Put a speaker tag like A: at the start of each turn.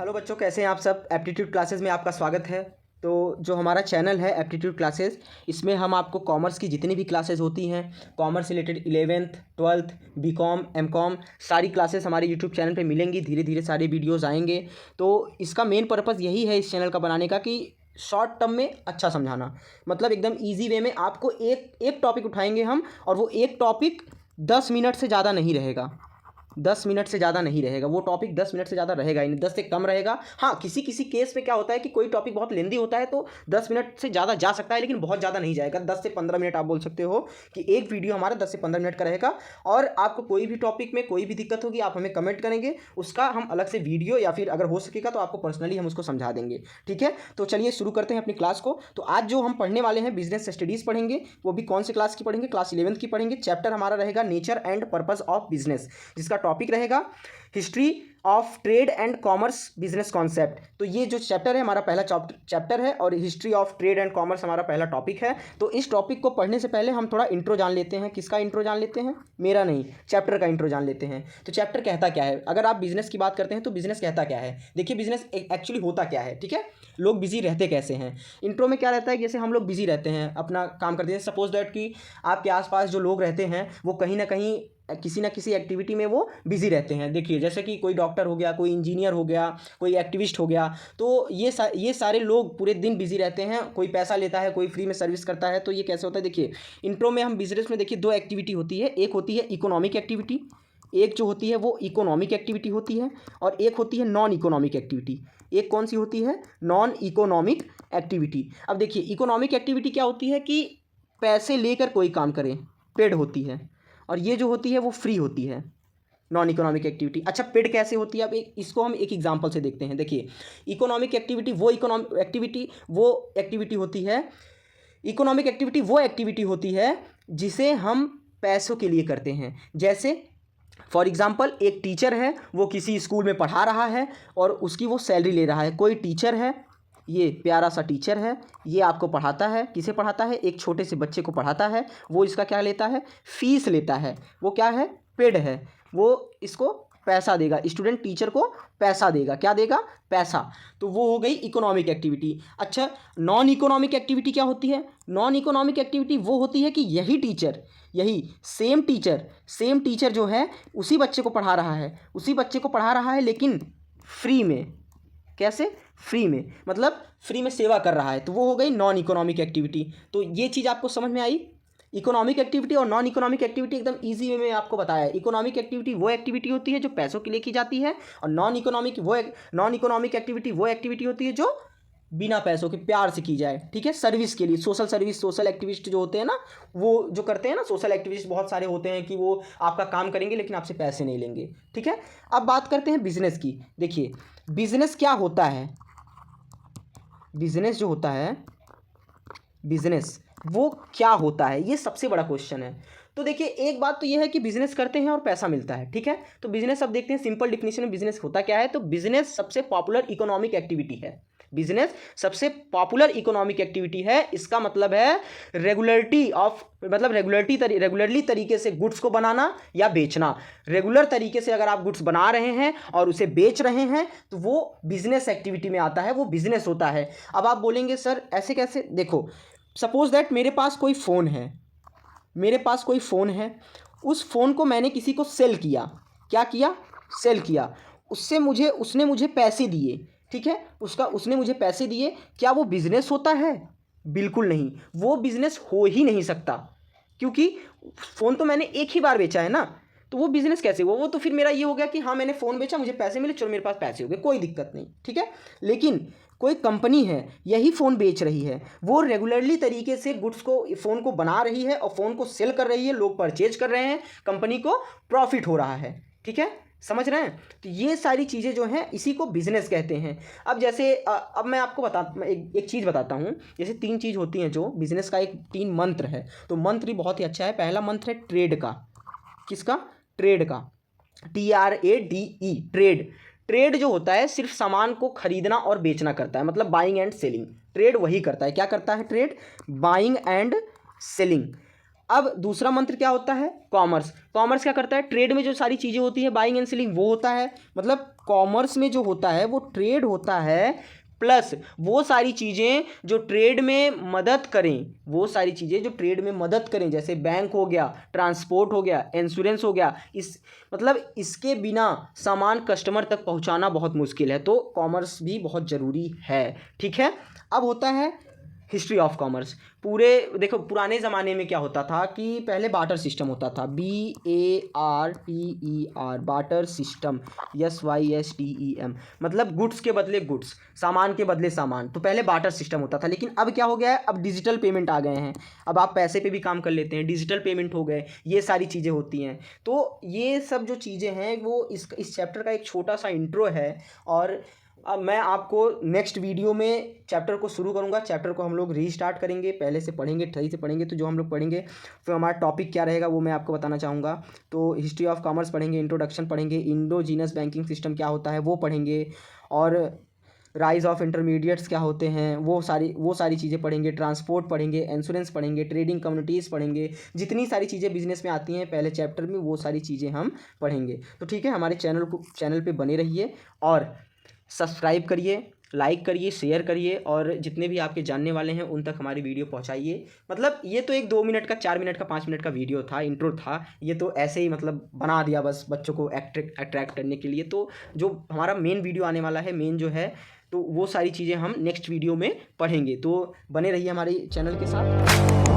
A: Hello बच्चों, कैसे हैं आप सब। एप्टीट्यूड क्लासेस में आपका स्वागत है। तो जो हमारा चैनल है एप्टीट्यूड क्लासेस, इसमें हम आपको कॉमर्स की जितनी भी क्लासेस होती हैं, commerce related 11th 12th BCom MCom सारी क्लासेस हमारे यूट्यूब चैनल पे मिलेंगी। धीरे धीरे सारे वीडियोज़ आएंगे। तो इसका मेन पर्पज़ यही है इस चैनल का बनाने का कि शॉर्ट टर्म में अच्छा समझाना, मतलब एकदम ईजी वे में आपको एक एक टॉपिक उठाएंगे हम, और वो एक टॉपिक 10 मिनट से ज़्यादा नहीं रहेगा। 10 मिनट से ज़्यादा नहीं रहेगा वो टॉपिक, 10 मिनट से ज़्यादा रहेगा ही नहीं, 10 से कम रहेगा। हाँ, किसी किसी केस में क्या होता है कि कोई टॉपिक बहुत लेंदी होता है तो 10 मिनट से ज़्यादा जा सकता है, लेकिन बहुत ज़्यादा नहीं जाएगा। 10 से 15 मिनट आप बोल सकते हो कि एक वीडियो हमारा 10 से 15 मिनट का रहेगा। और आपको कोई भी टॉपिक में कोई भी दिक्कत होगी आप हमें कमेंट करेंगे, उसका हम अलग से वीडियो या फिर अगर हो सकेगा तो आपको पर्सनली हम उसको समझा देंगे। ठीक है, तो चलिए शुरू करते हैं अपनी क्लास को। तो आज जो हम पढ़ने वाले हैं बिजनेस स्टडीज़ पढ़ेंगे। वो भी कौन सी क्लास की पढ़ेंगे? क्लास 11th की पढ़ेंगे। चैप्टर हमारा रहेगा nature and purpose of business, जिसका टॉपिक रहेगा history of trade and commerce business concept. तो ये जो चैप्टर है हमारा पहला चैप्टर है, और history of trade and commerce हमारा पहला टॉपिक है। तो इस टॉपिक को पढ़ने से पहले हम थोड़ा इंट्रो जान लेते हैं। किसका इंट्रो जान लेते हैं? मेरा नहीं, चैप्टर का इंट्रो जान लेते हैं। तो चैप्टर कहता क्या है? अगर आप बिजनेस की बात करते हैं तो बिजनेस कहता क्या है? देखिए, बिजनेस एक्चुअली होता क्या है। ठीक है, लोग बिजी रहते कैसे हैं? इंट्रो में क्या रहता है, जैसे हम लोग बिजी रहते हैं, अपना काम करते हैं। सपोज दैट कि आपके आसपास जो लोग रहते हैं वो कहीं ना कहीं किसी ना किसी एक्टिविटी में वो बिजी रहते हैं। देखिए, जैसे कि कोई डॉक्टर हो गया, कोई इंजीनियर हो गया, कोई एक्टिविस्ट हो गया। तो ये सारे लोग पूरे दिन बिजी रहते हैं। कोई पैसा लेता है, कोई फ्री में सर्विस करता है। तो ये कैसे होता है? देखिए, इंट्रो में हम बिजनेस में देखिए दो एक्टिविटी होती है। एक होती है इकोनॉमिक एक्टिविटी, एक जो होती है वो इकोनॉमिक एक्टिविटी होती है, और एक होती है नॉन इकोनॉमिक एक्टिविटी। एक कौन सी होती है? Non economic activity. अब देखिए, इकोनॉमिक एक्टिविटी क्या होती है कि पैसे लेकर कोई काम करे, पेड होती है। और ये जो होती है वो फ्री होती है, नॉन इकोनॉमिक एक्टिविटी। अच्छा, पेड कैसे होती है? अब इसको हम एक एग्जांपल से देखते हैं। देखिए, इकोनॉमिक एक्टिविटी वो एक्टिविटी होती है, इकोनॉमिक एक्टिविटी वो एक्टिविटी होती है जिसे हम पैसों के लिए करते हैं। जैसे फॉर एग्जाम्पल, एक टीचर है, वो किसी स्कूल में पढ़ा रहा है और उसकी वो सैलरी ले रहा है। कोई टीचर है, ये प्यारा सा टीचर है, ये आपको पढ़ाता है। किसे पढ़ाता है? एक छोटे से बच्चे को पढ़ाता है। वो इसका क्या लेता है? फीस लेता है। वो क्या है? पेड है। वो इसको पैसा देगा, स्टूडेंट टीचर को पैसा देगा। क्या देगा? पैसा। तो वो हो गई इकोनॉमिक एक्टिविटी। अच्छा, नॉन इकोनॉमिक एक्टिविटी क्या होती है? नॉन इकोनॉमिक एक्टिविटी वो होती है कि यही सेम टीचर जो है उसी बच्चे को पढ़ा रहा है, लेकिन फ्री में। कैसे? फ्री में, मतलब फ्री में सेवा कर रहा है। तो वो हो गई नॉन इकोनॉमिक एक्टिविटी। तो ये चीज़ आपको समझ में आई? इकोनॉमिक एक्टिविटी और नॉन इकोनॉमिक एक्टिविटी एकदम इजी वे में आपको बताया। इकोनॉमिक एक्टिविटी वो एक्टिविटी होती है जो पैसों के लिए की जाती है, और नॉन इकोनॉमिक एक्टिविटी वो एक्टिविटी होती है जो बिना पैसों के प्यार से की जाए। ठीक है, सर्विस के लिए। सोशल एक्टिविस्ट जो होते हैं ना, वो जो करते हैं ना, सोशल एक्टिविस्ट बहुत सारे होते हैं कि वो आपका काम करेंगे लेकिन आपसे पैसे नहीं लेंगे। ठीक है, अब बात करते हैं बिजनेस की। देखिए, बिजनेस क्या होता है? बिजनेस जो होता है, बिजनेस वो क्या होता है, ये सबसे बड़ा क्वेश्चन है। तो देखिए, एक बात तो ये है कि बिजनेस करते हैं और पैसा मिलता है। ठीक है, तो बिजनेस अब देखते हैं सिंपल डिफिनेशन में बिजनेस होता क्या है। तो बिजनेस सबसे पॉपुलर इकोनॉमिक एक्टिविटी है। बिजनेस सबसे पॉपुलर इकोनॉमिक एक्टिविटी है। इसका मतलब है रेगुलरली तरीके से गुड्स को बनाना या बेचना। रेगुलर तरीके से अगर आप गुड्स बना रहे हैं और उसे बेच रहे हैं तो वो बिजनेस एक्टिविटी में आता है, वो बिजनेस होता है। अब आप बोलेंगे सर ऐसे कैसे? देखो, सपोज दैट मेरे पास कोई फ़ोन है, उस फ़ोन को मैंने किसी को सेल किया। क्या किया? सेल किया। उसने मुझे पैसे दिए। ठीक है, उसने मुझे पैसे दिए। क्या वो बिजनेस होता है? बिल्कुल नहीं, वो बिजनेस हो ही नहीं सकता, क्योंकि फ़ोन तो मैंने एक ही बार बेचा है ना। तो वो बिजनेस कैसे हुआ? वो तो फिर मेरा ये हो गया कि हाँ, मैंने फ़ोन बेचा, मुझे पैसे मिले, चलो मेरे पास पैसे हो गए, कोई दिक्कत नहीं। ठीक है, लेकिन कोई कंपनी है, यही फ़ोन बेच रही है, वो रेगुलरली तरीके से गुड्स को, फ़ोन को बना रही है और फ़ोन को सेल कर रही है, लोग परचेज कर रहे हैं, कंपनी को प्रॉफिट हो रहा है। ठीक है, समझ रहे हैं? तो ये सारी चीज़ें जो हैं इसी को बिजनेस कहते हैं। अब जैसे अब मैं आपको एक चीज़ बताता हूँ। जैसे 3 चीज़ होती हैं जो बिजनेस का, एक 3 मंत्र है। तो मंत्र भी बहुत ही अच्छा है। पहला मंत्र है ट्रेड का। किसका? ट्रेड का। TRADE, trade. ट्रेड जो होता है सिर्फ सामान को खरीदना और बेचना करता है, मतलब बाइंग एंड सेलिंग। ट्रेड वही करता है। क्या करता है ट्रेड? Buying and selling. अब दूसरा मंत्र क्या होता है, कॉमर्स। कॉमर्स क्या करता है, ट्रेड में जो सारी चीज़ें होती है बाइंग एंड सेलिंग वो होता है, मतलब कॉमर्स में जो होता है वो ट्रेड होता है, प्लस वो सारी चीज़ें जो ट्रेड में मदद करें, वो सारी चीज़ें जो ट्रेड में मदद करें, जैसे बैंक हो गया, ट्रांसपोर्ट हो गया, इंश्योरेंस हो गया, इस मतलब इसके बिना सामान कस्टमर तक पहुंचाना बहुत मुश्किल है, तो कॉमर्स भी बहुत ज़रूरी है। ठीक है, अब होता है हिस्ट्री ऑफ कॉमर्स। पूरे देखो पुराने ज़माने में क्या होता था कि पहले बार्टर सिस्टम होता था, BARTER, बार्टर सिस्टम, SYSTEM, मतलब गुड्स के बदले गुड्स, सामान के बदले सामान। तो पहले बार्टर सिस्टम होता था, लेकिन अब क्या हो गया है, अब डिजिटल पेमेंट आ गए हैं, अब आप पैसे पे भी काम कर लेते हैं, डिजिटल पेमेंट हो गए, ये सारी चीज़ें होती हैं। तो ये सब जो चीज़ें हैं वो इस चैप्टर का एक छोटा सा इंट्रो है, और अब मैं आपको नेक्स्ट वीडियो में चैप्टर को शुरू करूंगा। चैप्टर को हम लोग रीस्टार्ट करेंगे, पहले से पढ़ेंगे, सही से पढ़ेंगे। तो जो हम लोग पढ़ेंगे फिर हमारा टॉपिक क्या रहेगा वो मैं आपको बताना चाहूँगा। तो हिस्ट्री ऑफ कॉमर्स पढ़ेंगे, इंट्रोडक्शन पढ़ेंगे, इंडोजीनस बैंकिंग सिस्टम क्या होता है वो पढ़ेंगे, और राइज ऑफ इंटरमीडिएट्स क्या होते हैं वो सारी चीज़ें पढ़ेंगे, ट्रांसपोर्ट पढ़ेंगे, इंश्योरेंस पढ़ेंगे, ट्रेडिंग कम्युनिटीज़ पढ़ेंगे, जितनी सारी चीज़ें बिजनेस में आती हैं पहले चैप्टर में वो सारी चीज़ें हम पढ़ेंगे। तो ठीक है, हमारे चैनल पे बने रहिए और सब्सक्राइब करिए, लाइक करिए, शेयर करिए, और जितने भी आपके जानने वाले हैं उन तक हमारी वीडियो पहुंचाइए। मतलब ये तो एक 2 मिनट का, 4 मिनट का, 5 मिनट का वीडियो था, इंट्रो था, ये तो ऐसे ही मतलब बना दिया बस बच्चों को अट्रैक्ट करने के लिए। तो जो हमारा मेन वीडियो आने वाला है, मेन जो है, तो वो सारी चीज़ें हम नेक्स्ट वीडियो में पढ़ेंगे। तो बने रहिए हमारे चैनल के साथ।